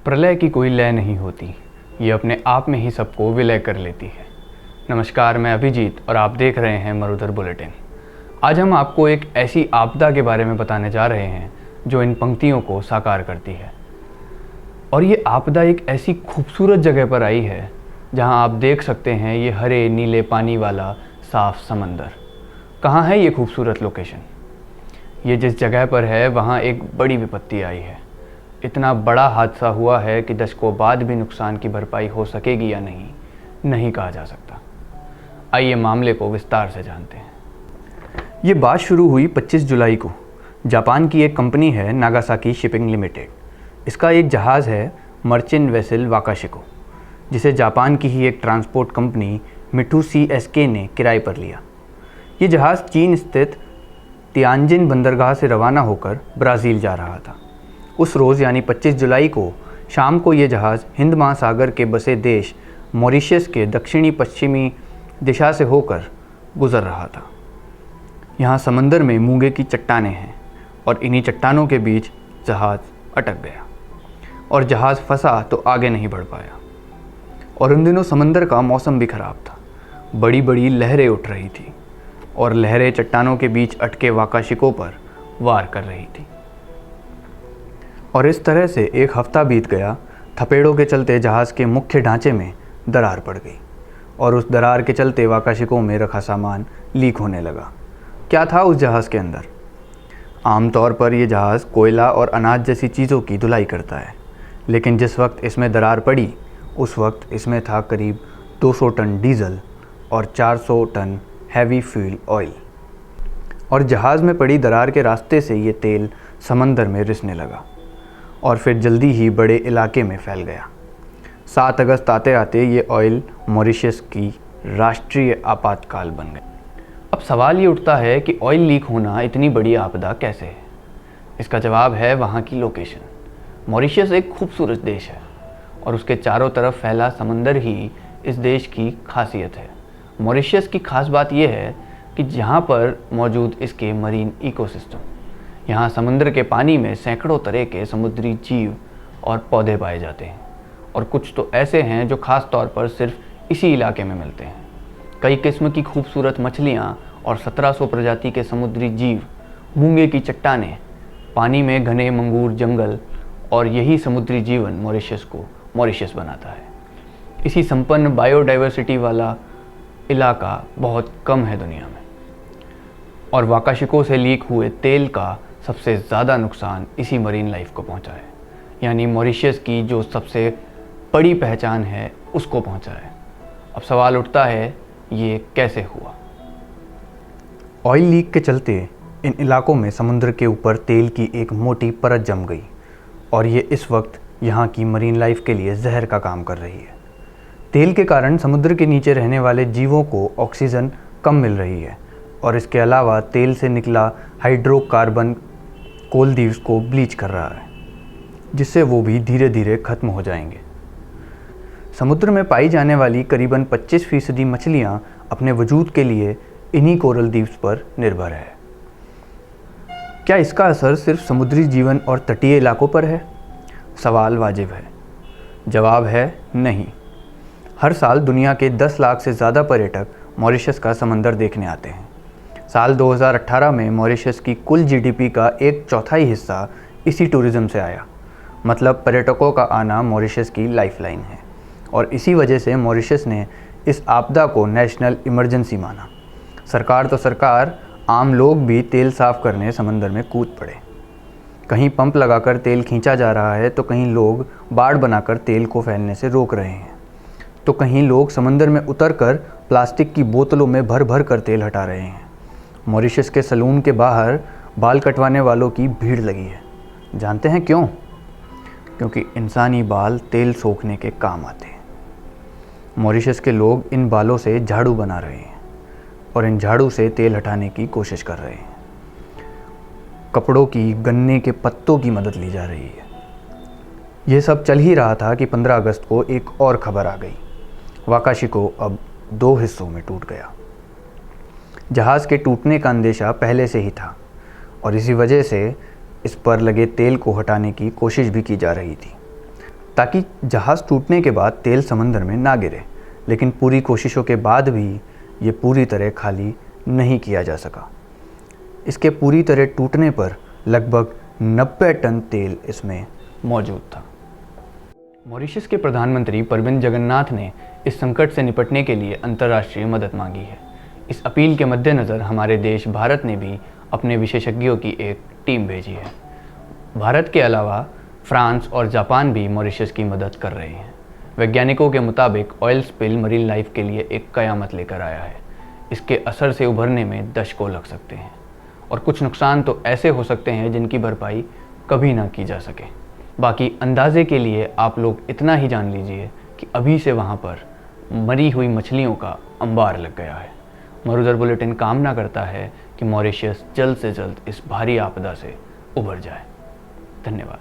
प्रलय की कोई लय नहीं होती, ये अपने आप में ही सबको विलय कर लेती है। नमस्कार, मैं अभिजीत और आप देख रहे हैं मरुधर बुलेटिन। आज हम आपको एक ऐसी आपदा के बारे में बताने जा रहे हैं जो इन पंक्तियों को साकार करती है। और ये आपदा एक ऐसी खूबसूरत जगह पर आई है जहां आप देख सकते हैं ये हरे नीले पानी वाला साफ समंदर। कहाँ है ये खूबसूरत लोकेशन? ये जिस जगह पर है वहाँ एक बड़ी विपत्ति आई है। इतना बड़ा हादसा हुआ है कि दशकों बाद भी नुकसान की भरपाई हो सकेगी या नहीं कहा जा सकता। आइए मामले को विस्तार से जानते हैं। ये बात शुरू हुई 25 जुलाई को। जापान की एक कंपनी है नागासाकी शिपिंग लिमिटेड। इसका एक जहाज़ है मर्चेंट वेसल वाकाशिको, जिसे जापान की ही एक ट्रांसपोर्ट कंपनी मिठू CSK ने किराए पर लिया। ये जहाज़ चीन स्थित तियानजिन बंदरगाह से रवाना होकर ब्राज़ील जा रहा था। उस रोज़ यानी 25 जुलाई को शाम को ये जहाज़ हिंद महासागर के बसे देश मॉरिशस के दक्षिणी पश्चिमी दिशा से होकर गुज़र रहा था। यहाँ समंदर में मूंगे की चट्टानें हैं और इन्हीं चट्टानों के बीच जहाज़ अटक गया और जहाज़ फंसा तो आगे नहीं बढ़ पाया। और उन दिनों समंदर का मौसम भी ख़राब था। बड़ी बड़ी लहरें उठ रही थी और लहरें चट्टानों के बीच अटके वाकाशिको पर वार कर रही थी। और इस तरह से एक हफ्ता बीत गया। थपेड़ों के चलते जहाज़ के मुख्य ढांचे में दरार पड़ गई और उस दरार के चलते वाकाशिको में रखा सामान लीक होने लगा। क्या था उस जहाज़ के अंदर? आमतौर पर यह जहाज़ कोयला और अनाज जैसी चीज़ों की धुलाई करता है, लेकिन जिस वक्त इसमें दरार पड़ी उस वक्त इसमें था करीब 200 टन डीजल और 400 टन हैवी फ्यूल ऑयल। और जहाज़ में पड़ी दरार के रास्ते से ये तेल समंदर में रिसने लगा और फिर जल्दी ही बड़े इलाके में फैल गया। 7 अगस्त आते आते ये ऑयल मॉरिशस की राष्ट्रीय आपातकाल बन गई। अब सवाल ये उठता है कि ऑयल लीक होना इतनी बड़ी आपदा कैसे है? इसका जवाब है वहाँ की लोकेशन। मॉरिशस एक खूबसूरत देश है और उसके चारों तरफ फैला समंदर ही इस देश की खासियत है। मॉरिशस की खास बात यह है कि जहाँ पर मौजूद इसके मरीन इकोसिस्टम, यहाँ समुद्र के पानी में सैकड़ों तरह के समुद्री जीव और पौधे पाए जाते हैं और कुछ तो ऐसे हैं जो ख़ास तौर पर सिर्फ इसी इलाके में मिलते हैं। कई किस्म की खूबसूरत मछलियाँ और 1700 प्रजाति के समुद्री जीव, मूंगे की चट्टानें, पानी में घने मंगूर जंगल, और यही समुद्री जीवन मॉरिशस को मॉरिशस बनाता है। इसी संपन्न बायोडाइवर्सिटी वाला इलाका बहुत कम है दुनिया में। और वाकाशिको से लीक हुए तेल का सबसे ज़्यादा नुकसान इसी मरीन लाइफ को पहुंचा है, यानी मॉरिशस की जो सबसे बड़ी पहचान है उसको पहुंचा है। अब सवाल उठता है, ये कैसे हुआ? ऑयल लीक के चलते इन इलाकों में समुद्र के ऊपर तेल की एक मोटी परत जम गई और ये इस वक्त यहाँ की मरीन लाइफ के लिए जहर का काम कर रही है। तेल के कारण समुद्र के नीचे रहने वाले जीवों को ऑक्सीजन कम मिल रही है और इसके अलावा तेल से निकला हाइड्रोकार्बन कोल द्वीप को ब्लीच कर रहा है, जिससे वो भी धीरे धीरे खत्म हो जाएंगे। समुद्र में पाई जाने वाली करीबन 25% मछलियाँ अपने वजूद के लिए इन्हीं कोरल द्वीप पर निर्भर है। क्या इसका असर सिर्फ समुद्री जीवन और तटीय इलाकों पर है? सवाल वाजिब है। जवाब है नहीं। हर साल दुनिया के 10 लाख से ज़्यादा पर्यटक मॉरिशस का समंदर देखने आते हैं। साल 2018 में मॉरिशस की कुल GDP का 1/4 हिस्सा इसी टूरिज़्म से आया। मतलब पर्यटकों का आना मॉरिशस की लाइफलाइन है और इसी वजह से मॉरिशस ने इस आपदा को नेशनल इमरजेंसी माना। सरकार तो सरकार, आम लोग भी तेल साफ़ करने समंदर में कूद पड़े। कहीं पंप लगाकर तेल खींचा जा रहा है तो कहीं लोग बाड़ बनाकर तेल को फैलने से रोक रहे हैं, तो कहीं लोग समंदर में उतरकर प्लास्टिक की बोतलों में भर भर कर तेल हटा रहे हैं। मॉरिशस के सलून के बाहर बाल कटवाने वालों की भीड़ लगी है। जानते हैं क्यों? क्योंकि इंसानी बाल तेल सोखने के काम आते हैं। मॉरिशस के लोग इन बालों से झाड़ू बना रहे हैं और इन झाड़ू से तेल हटाने की कोशिश कर रहे हैं। कपड़ों की गन्ने के पत्तों की मदद ली जा रही है। यह सब चल ही रहा था कि 15 अगस्त को एक और खबर आ गई। वाकाशिको अब 2 हिस्सों में टूट गया। जहाज़ के टूटने का अंदेशा पहले से ही था और इसी वजह से इस पर लगे तेल को हटाने की कोशिश भी की जा रही थी। ताकि जहाज़ टूटने के बाद तेल समंदर में ना गिरे, लेकिन पूरी कोशिशों के बाद भी ये पूरी तरह खाली नहीं किया जा सका। इसके पूरी तरह टूटने पर लगभग 90 टन तेल इसमें मौजूद था। मॉरिशस के प्रधानमंत्री प्रविंद जगन्नाथ ने इस संकट से निपटने के लिए अंतर्राष्ट्रीय मदद मांगी है। इस अपील के मद्देनज़र हमारे देश भारत ने भी अपने विशेषज्ञों की एक टीम भेजी है। भारत के अलावा फ्रांस और जापान भी मॉरिशस की मदद कर रहे हैं। वैज्ञानिकों के मुताबिक ऑयल स्पिल मरीन लाइफ के लिए एक कयामत लेकर आया है। इसके असर से उभरने में दशकों लग सकते हैं और कुछ नुकसान तो ऐसे हो सकते हैं जिनकी भरपाई कभी ना की जा सके। बाकी अंदाजे के लिए आप लोग इतना ही जान लीजिए कि अभी से वहाँ पर मरी हुई मछलियों का अंबार लग गया है। मरुधर बुलेटिन कामना करता है कि मॉरिशस जल्द से जल्द इस भारी आपदा से उभर जाए। धन्यवाद।